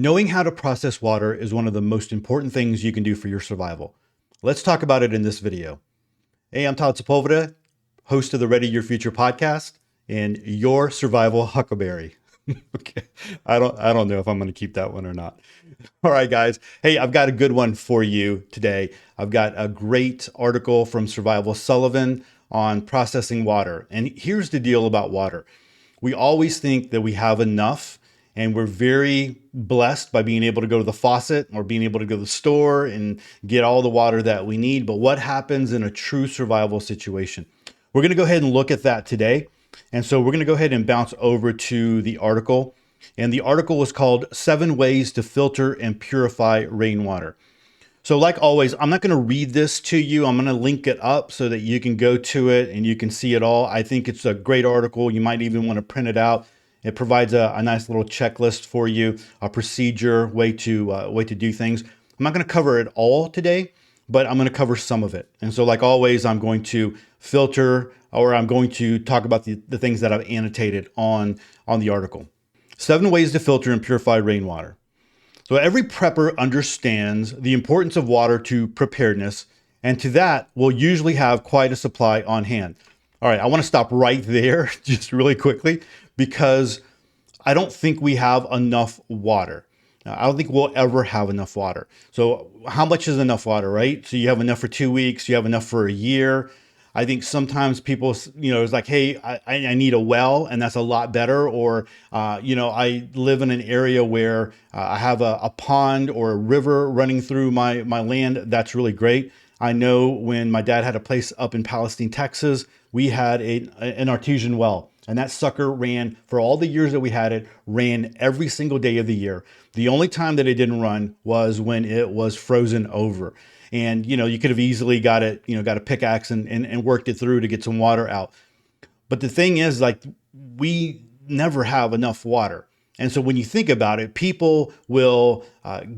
Knowing how to process water is one of the most important things you can do for your survival. Let's talk about it in this video. Hey, I'm Todd Sepulveda, host of the Ready Your Future podcast and your survival huckleberry. Okay. I don't know if I'm going to keep that one or not. All right, guys. Hey, I've got a good one for you today. I've got a great article from Survival Sullivan on processing water. And here's the deal about water. We always think that we have enough, and we're very blessed by being able to go to the faucet or being able to go to the store and get all the water that we need. But what happens in a true survival situation? We're going to go ahead and look at that today. And so we're going to go ahead and bounce over to the article. And the article is called 7 Ways to Filter and Purify Rainwater. So like always, I'm not going to read this to you. I'm going to link it up so that you can go to it and you can see it all. I think it's a great article. You might even want to print it out. It provides a nice little checklist for you, a procedure, way to do things. I'm not going to cover it all today, but I'm going to cover some of it. And so like always, I'm going to filter, or I'm going to talk about the things that I've annotated on the article. 7 ways to filter and purify rainwater. So every prepper understands the importance of water to preparedness, and to that, we'll usually have quite a supply on hand. All right, I want to stop right there just really quickly because I don't think we have enough water. I don't think we'll ever have enough water. So how much is enough water, right? So you have enough for 2 weeks, you have enough for a year. I think sometimes people, it's like, hey, I need a well, and that's a lot better. Or, I live in an area where I have a pond or a river running through my land. That's really great. I know when my dad had a place up in Palestine, Texas, we had an artesian well. And that sucker ran for all the years that we had it, ran every single day of the year. The only time that it didn't run was when it was frozen over. And, you could have easily got a pickaxe and worked it through to get some water out. But the thing is, like, we never have enough water. And so when you think about it, people will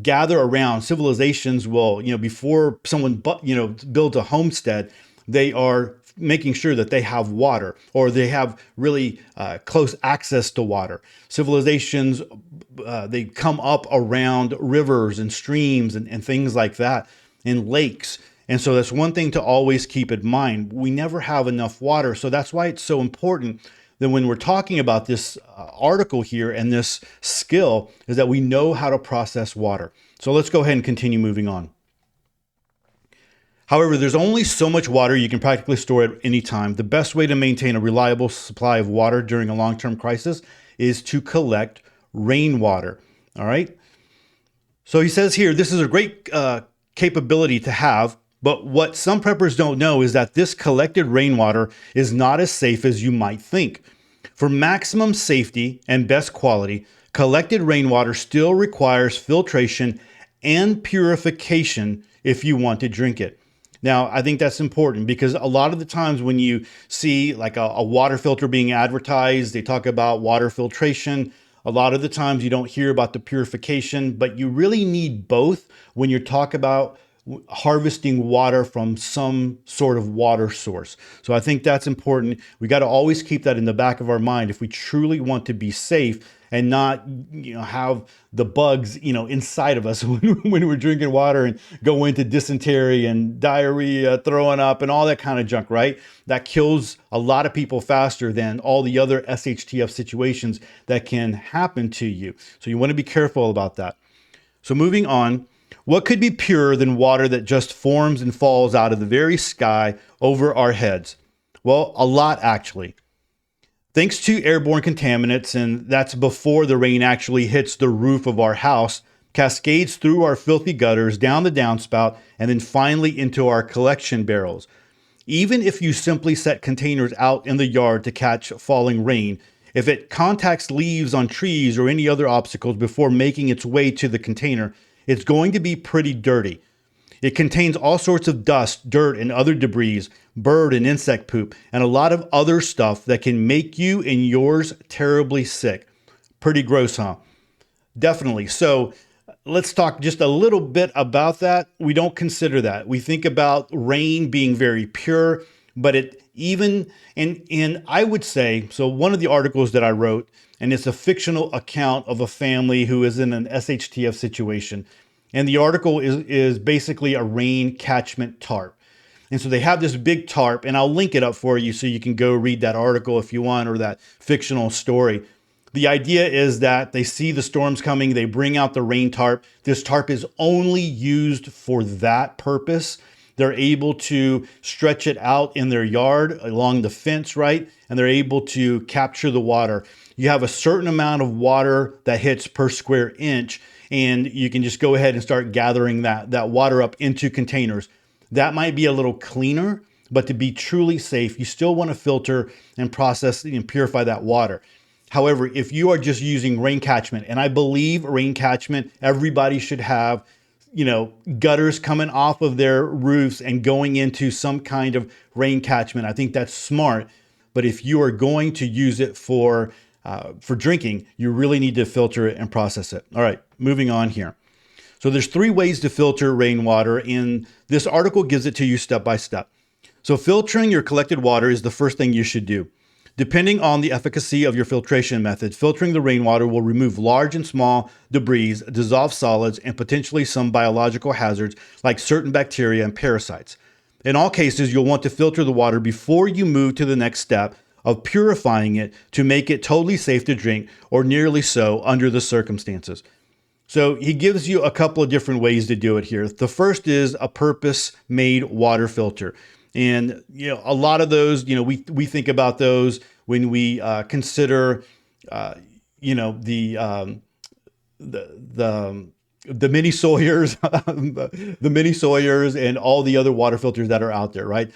gather around, civilizations will, before someone, builds a homestead, they are making sure that they have water, or they have really close access to water. Civilizations, they come up around rivers and streams and things like that, and lakes. And so that's one thing to always keep in mind. We never have enough water. So that's why it's so important that when we're talking about this article here and this skill is that we know how to process water. So let's go ahead and continue moving on. However, there's only so much water you can practically store at any time. The best way to maintain a reliable supply of water during a long-term crisis is to collect rainwater. All right. So he says here, this is a great capability to have, but what some preppers don't know is that this collected rainwater is not as safe as you might think. For maximum safety and best quality, collected rainwater still requires filtration and purification if you want to drink it. Now, I think that's important because a lot of the times when you see like a water filter being advertised, they talk about water filtration. A lot of the times you don't hear about the purification, but you really need both when you talk about harvesting water from some sort of water source. So I think that's important. We got to always keep that in the back of our mind if we truly want to be safe and not, have the bugs, inside of us when we're drinking water and go into dysentery and diarrhea, throwing up and all that kind of junk, right? That kills a lot of people faster than all the other SHTF situations that can happen to you. So you want to be careful about that. So moving on. What could be purer than water that just forms and falls out of the very sky over our heads? Well, a lot actually. Thanks to airborne contaminants, and that's before the rain actually hits the roof of our house, cascades through our filthy gutters, down the downspout, and then finally into our collection barrels. Even if you simply set containers out in the yard to catch falling rain, if it contacts leaves on trees or any other obstacles before making its way to the container, it's going to be pretty dirty. It contains all sorts of dust, dirt, and other debris, bird and insect poop, and a lot of other stuff that can make you and yours terribly sick. Pretty gross, huh? Definitely. So let's talk just a little bit about that. We don't consider that. We think about rain being very pure, but and I would say, so one of the articles that I wrote, and it's a fictional account of a family who is in an SHTF situation. And the article is basically a rain catchment tarp. And so they have this big tarp, and I'll link it up for you so you can go read that article if you want, or that fictional story. The idea is that they see the storms coming, they bring out the rain tarp. This tarp is only used for that purpose. They're able to stretch it out in their yard along the fence, right? And they're able to capture the water. You have a certain amount of water that hits per square inch, and you can just go ahead and start gathering that water up into containers. That might be a little cleaner, but to be truly safe, you still want to filter and process and purify that water. However, if you are just using rain catchment, and I believe rain catchment, everybody should have, gutters coming off of their roofs and going into some kind of rain catchment. I think that's smart. But if you are going to use it for drinking, you really need to filter it and process it. All right, moving on here. So there's 3 ways to filter rainwater, and this article gives it to you step by step. So filtering your collected water is the first thing you should do. Depending on the efficacy of your filtration method, filtering the rainwater will remove large and small debris, dissolved solids, and potentially some biological hazards like certain bacteria and parasites. In all cases, you'll want to filter the water before you move to the next step of purifying it to make it totally safe to drink, or nearly so under the circumstances. So he gives you a couple of different ways to do it here. The first is a purpose-made water filter. And a lot of those, we think about those when we consider, the mini Sawyers, the mini Sawyers, and all the other water filters that are out there, right?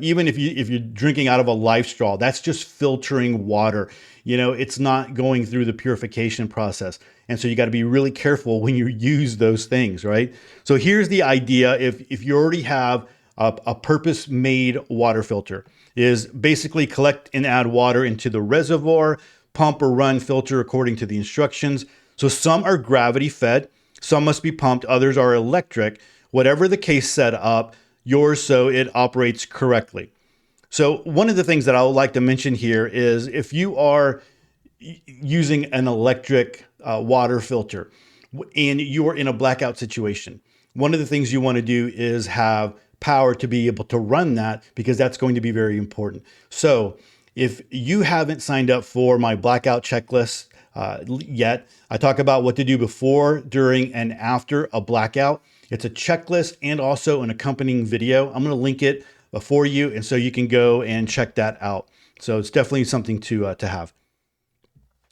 Even if you're drinking out of a life straw, that's just filtering water. It's not going through the purification process. And so you got to be really careful when you use those things, right? So here's the idea. If you already have a purpose-made water filter, is basically collect and add water into the reservoir, pump or run filter according to the instructions. So some are gravity fed, some must be pumped, others are electric. Whatever the case set up, yours so it operates correctly. So one of the things that I would like to mention here is if you are using an electric water filter and you are in a blackout situation, one of the things you want to do is have power to be able to run that, because that's going to be very important. So if you haven't signed up for my blackout checklist yet, I talk about what to do before, during, and after a blackout. It's a checklist and also an accompanying video. I'm going to link it for you, and so you can go and check that out. So it's definitely something to have.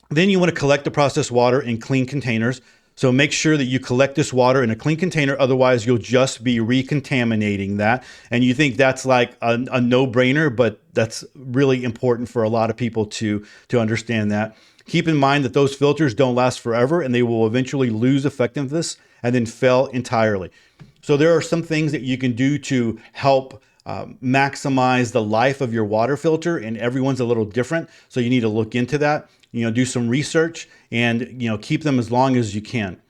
Then you want to collect the processed water in clean containers. So make sure that you collect this water in a clean container, otherwise you'll just be recontaminating that. And you think that's like a no-brainer, but that's really important for a lot of people to understand that. Keep in mind that those filters don't last forever, and they will eventually lose effectiveness and then fail entirely. So there are some things that you can do to help maximize the life of your water filter, and everyone's a little different. So you need to look into that, do some research, and keep them as long as you can.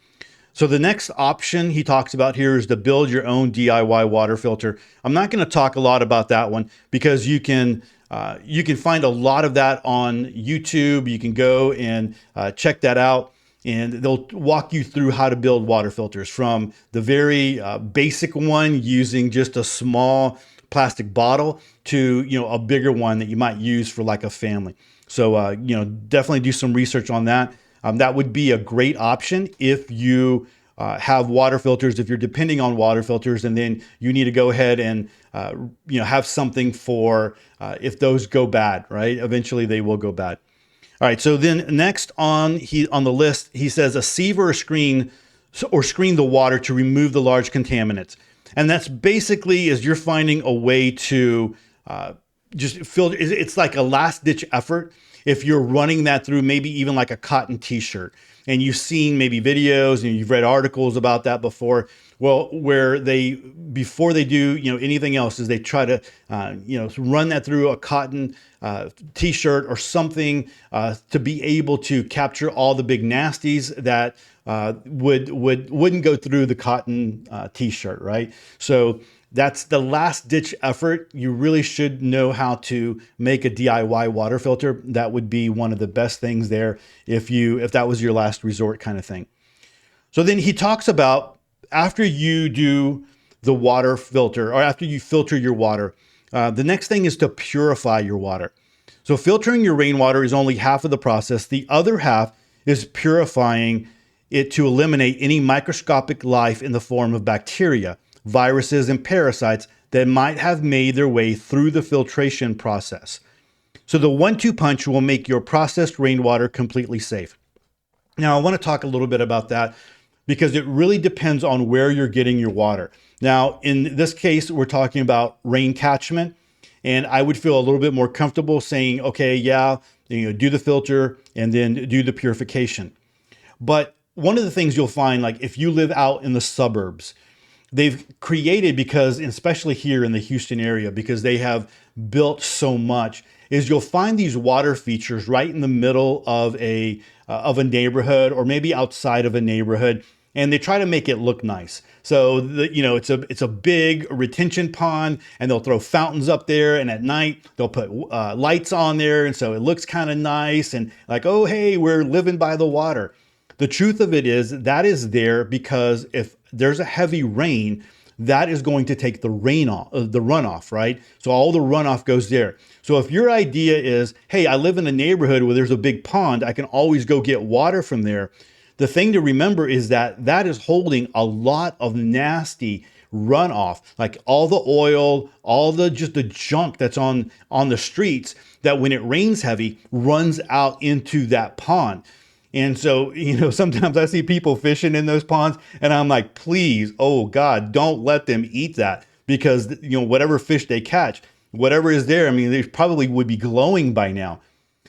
So the next option he talks about here is to build your own DIY water filter. I'm not going to talk a lot about that one, because you can find a lot of that on YouTube. You can go and check that out, and they'll walk you through how to build water filters, from the very basic one using just a small plastic bottle to a bigger one that you might use for like a family. So definitely do some research on that. That would be a great option if you have water filters, if you're depending on water filters, and then you need to go ahead and have something for if those go bad, right? Eventually they will go bad. All right, so then next on the list, he says a sieve or a screen, or screen the water to remove the large contaminants. And that's basically as you're finding a way to just filter. It's like a last ditch effort. If you're running that through maybe even like a cotton t-shirt, and you've seen maybe videos and you've read articles about that before, well, where before they do anything else, is they try to run that through a cotton t-shirt or something to be able to capture all the big nasties that wouldn't go through the cotton t-shirt, right? So That's the last ditch effort. You really should know how to make a DIY water filter. That would be one of the best things there if that was your last resort kind of thing. So then he talks about after you do the water filter, or after you filter your water, the next thing is to purify your water. So filtering your rainwater is only half of the process. The other half is purifying it to eliminate any microscopic life in the form of bacteria, viruses, and parasites that might have made their way through the filtration process. So the 1-2 punch will make your processed rainwater completely safe. Now, I want to talk a little bit about that because it really depends on where you're getting your water. Now, in this case, we're talking about rain catchment, and I would feel a little bit more comfortable saying, okay, yeah, do the filter and then do the purification. But one of the things you'll find, like if you live out in the suburbs, they've created, because especially here in the Houston area, because they have built so much, is you'll find these water features right in the middle of a neighborhood, or maybe outside of a neighborhood, and they try to make it look nice. So it's a big retention pond, and they'll throw fountains up there, and at night they'll put lights on there, and so it looks kind of nice and like, oh hey, we're living by the water. The truth of it is that is there because if there's a heavy rain, that is going to take the runoff, right? So all the runoff goes there. So if your idea is, hey, I live in a neighborhood where there's a big pond, I can always go get water from there. The thing to remember is that that is holding a lot of nasty runoff, like all the oil, all the just the junk that's on the streets that when it rains heavy runs out into that pond. And so, sometimes I see people fishing in those ponds and I'm like, please, oh God, don't let them eat that, because, whatever fish they catch, whatever is there, I mean, they probably would be glowing by now.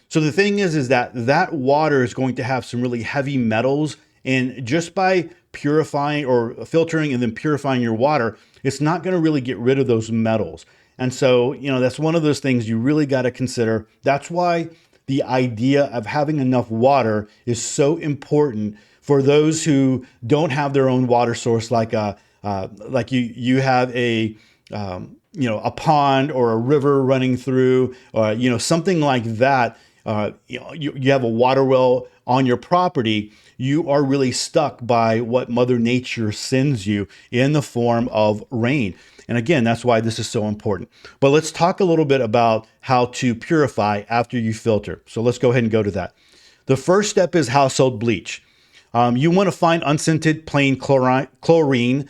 So the thing is that water is going to have some really heavy metals, and just by purifying or filtering and then purifying your water, it's not going to really get rid of those metals. And so, that's one of those things you really got to consider. That's why the idea of having enough water is so important for those who don't have their own water source, like you have a pond or a river running through, or something like that. You have a water well on your property. You are really stuck by what Mother Nature sends you in the form of rain. And again, that's why this is so important. But let's talk a little bit about how to purify after you filter. So let's go ahead and go to that. The first step is household bleach. You want to find unscented plain chlorine,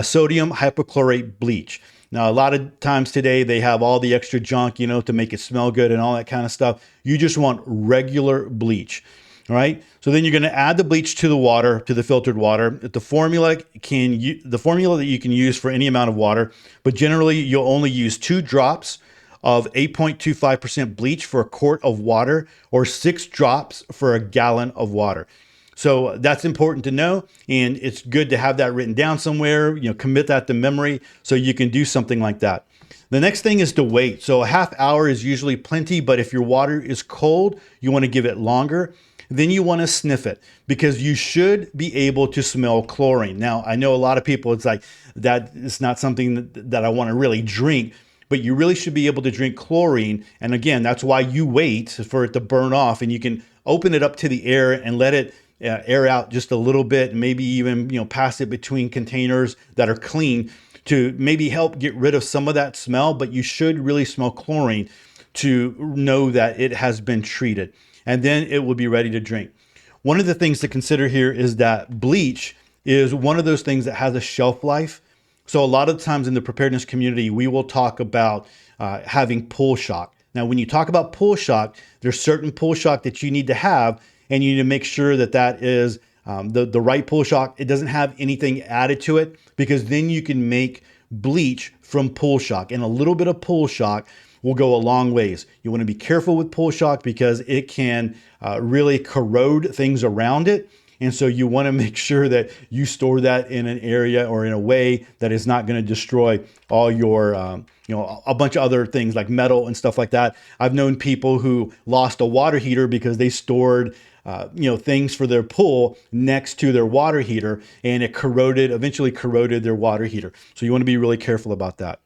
sodium hypochlorite bleach. Now, a lot of times today they have all the extra junk, to make it smell good and all that kind of stuff. You just want regular bleach. All right. So then you're going to add the bleach to the water, to the filtered water. The formula that you can use for any amount of water, but generally you'll only use 2 drops of 8.25% bleach for a quart of water, or 6 drops for a gallon of water. So that's important to know, and it's good to have that written down somewhere. Commit that to memory so you can do something like that. The next thing is to wait. So a half hour is usually plenty, but if your water is cold, you want to give it longer. Then you want to sniff it, because you should be able to smell chlorine. Now, I know a lot of people, it's like, that is not something that I want to really drink, but you really should be able to drink chlorine. And again, that's why you wait for it to burn off, and you can open it up to the air and let it air out just a little bit, maybe even, pass it between containers that are clean to maybe help get rid of some of that smell. But you should really smell chlorine to know that it has been treated, and then it will be ready to drink. One of the things to consider here is that bleach is one of those things that has a shelf life. So a lot of times in the preparedness community, we will talk about having pool shock. Now, when you talk about pool shock, there's certain pool shock that you need to have, and you need to make sure that that is the right pool shock. It doesn't have anything added to it, because then you can make bleach from pool shock, and a little bit of pool shock will go a long ways. You want to be careful with pool shock because it can really corrode things around it. And so you want to make sure that you store that in an area or in a way that is not going to destroy all your, a bunch of other things like metal and stuff like that. I've known people who lost a water heater because they stored things for their pool next to their water heater, and it eventually corroded their water heater. So you want to be really careful about that.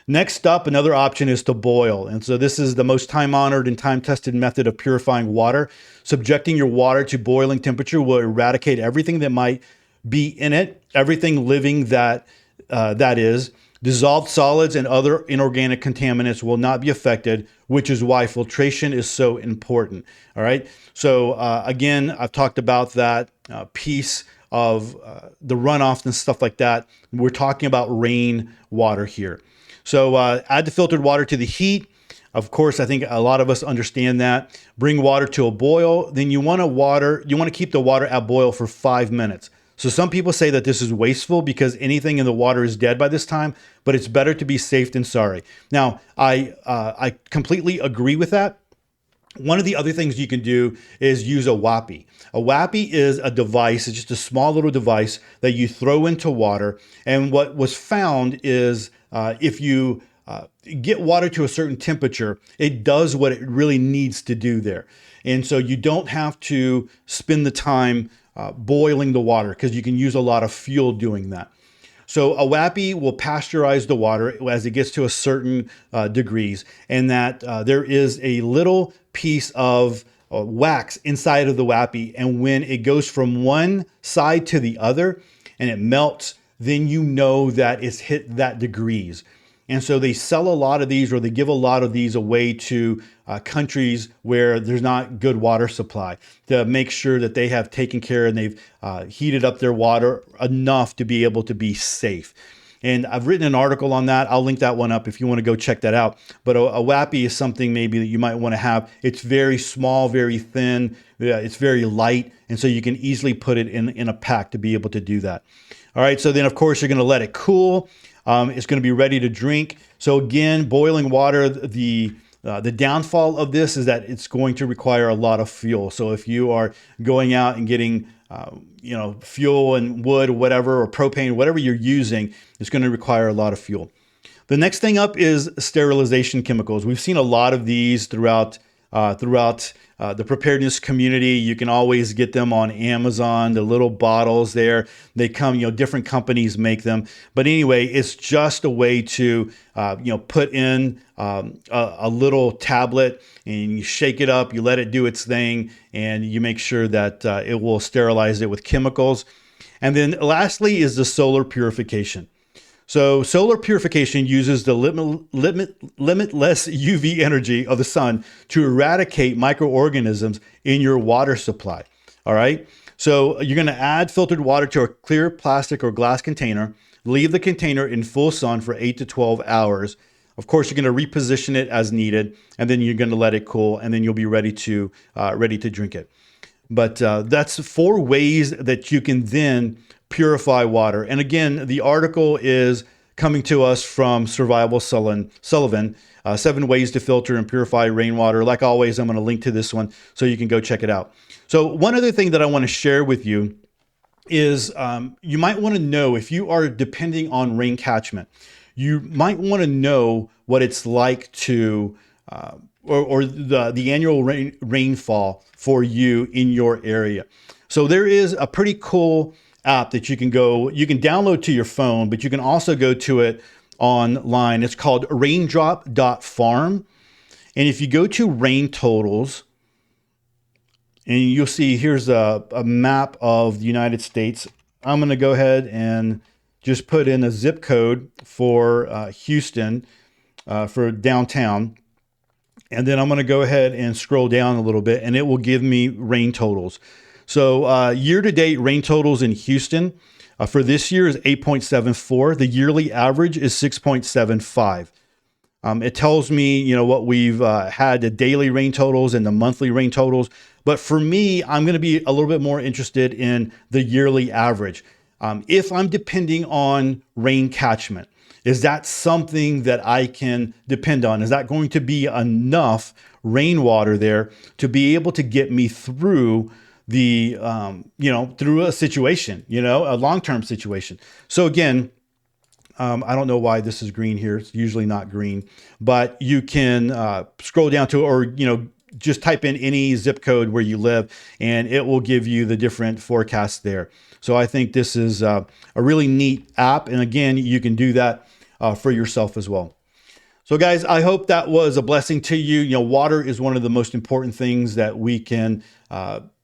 Next up, another option is to boil. And so this is the most time-honored and time-tested method of purifying water. Subjecting your water to boiling temperature will eradicate everything that might be in it, everything living that is. Dissolved solids and other inorganic contaminants will not be affected, which is why filtration is so important. All right. So again, I've talked about that piece of the runoff and stuff like that. We're talking about rainwater here. So add the filtered water to the heat. Of course, I think a lot of us understand that. Bring water to a boil. Then you want to keep the water at boil for 5 minutes. So some people say that this is wasteful because anything in the water is dead by this time, but it's better to be safe than sorry. Now, I completely agree with that. One of the other things you can do is use a wappy. A wappy is a device, it's just a small little device that you throw into water. And what was found is if you get water to a certain temperature, it does what it really needs to do there. And so you don't have to spend the time boiling the water because you can use a lot of fuel doing that. So a wappy will pasteurize the water as it gets to a certain degrees, and that there is a little piece of wax inside of the wappy, and when it goes from one side to the other and it melts, then you know that it's hit that degrees. And so they sell a lot of these, or they give a lot of these away to countries where there's not good water supply, to make sure that they have taken care and they've heated up their water enough to be able to be safe. And I've written an article on that. I'll link that one up if you want to go check that out. But a wappy is something maybe that you might want to have. It's very small, very thin. It's very light. And so you can easily put it in a pack to be able to do that. All right. So then, of course, you're going to let it cool. It's going to be ready to drink. So again, boiling water, the downfall of this is that it's going to require a lot of fuel. So if you are going out and getting fuel and wood or whatever, or propane, whatever you're using, it's going to require a lot of fuel. The next thing up is sterilization chemicals. We've seen a lot of these throughout the preparedness community. You can always get them on Amazon, the little bottles there. They come, different companies make them. But anyway, it's just a way to, put in a little tablet, and you shake it up, you let it do its thing, and you make sure that it will sterilize it with chemicals. And then lastly is the solar purification. So solar purification uses the limitless UV energy of the sun to eradicate microorganisms in your water supply. All right. So you're going to add filtered water to a clear plastic or glass container, leave the container in full sun for 8 to 12 hours. Of course, you're going to reposition it as needed, and then you're going to let it cool, and then you'll be ready to drink it. But that's 4 ways that you can then purify water. And again, the article is coming to us from Survival Sullivan, 7 ways to filter and purify rainwater. Like always, I'm going to link to this one so you can go check it out. So one other thing that I want to share with you is you might want to know, if you are depending on rain catchment, you might want to know what it's like to or the annual rainfall for you in your area. So there is a pretty cool app that you can download to your phone, but you can also go to it online. It's called Raindrop.farm. And if you go to rain totals, and you'll see here's a map of the United States. I'm going to go ahead and just put in a zip code for Houston, for downtown. And then I'm going to go ahead and scroll down a little bit, and it will give me rain totals. So year-to-date rain totals in Houston for this year is 8.74. The yearly average is 6.75. It tells me, what we've had, the daily rain totals and the monthly rain totals. But for me, I'm going to be a little bit more interested in the yearly average. If I'm depending on rain catchment, is that something that I can depend on? Is that going to be enough rainwater there to be able to get me through through a situation, a long-term situation? So again, I don't know why this is green here. It's usually not green, but you can scroll down to, or, just type in any zip code where you live and it will give you the different forecasts there. So I think this is a really neat app. And again, you can do that for yourself as well. So guys, I hope that was a blessing to you. You know, water is one of the most important things that we can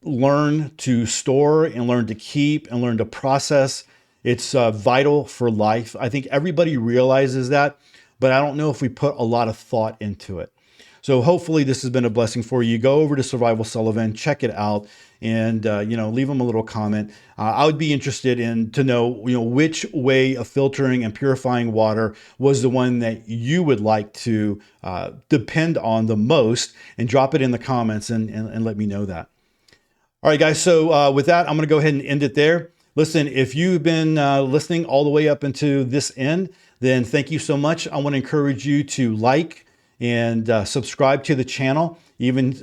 learn to store and learn to keep and learn to process. It's vital for life. I think everybody realizes that, but I don't know if we put a lot of thought into it. So hopefully this has been a blessing for you. Go over to Survival Sullivan, check it out, and leave them a little comment. I would be interested in to know which way of filtering and purifying water was the one that you would like to depend on the most, and drop it in the comments and let me know that. All right, guys. So with that, I'm going to go ahead and end it there. Listen, if you've been listening all the way up into this end, then thank you so much. I want to encourage you to like and subscribe to the channel. Even,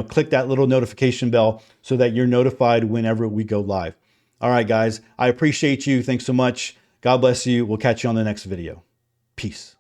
click that little notification bell so that you're notified whenever we go live. All right, guys, I appreciate you. Thanks so much. God bless you. We'll catch you on the next video. Peace.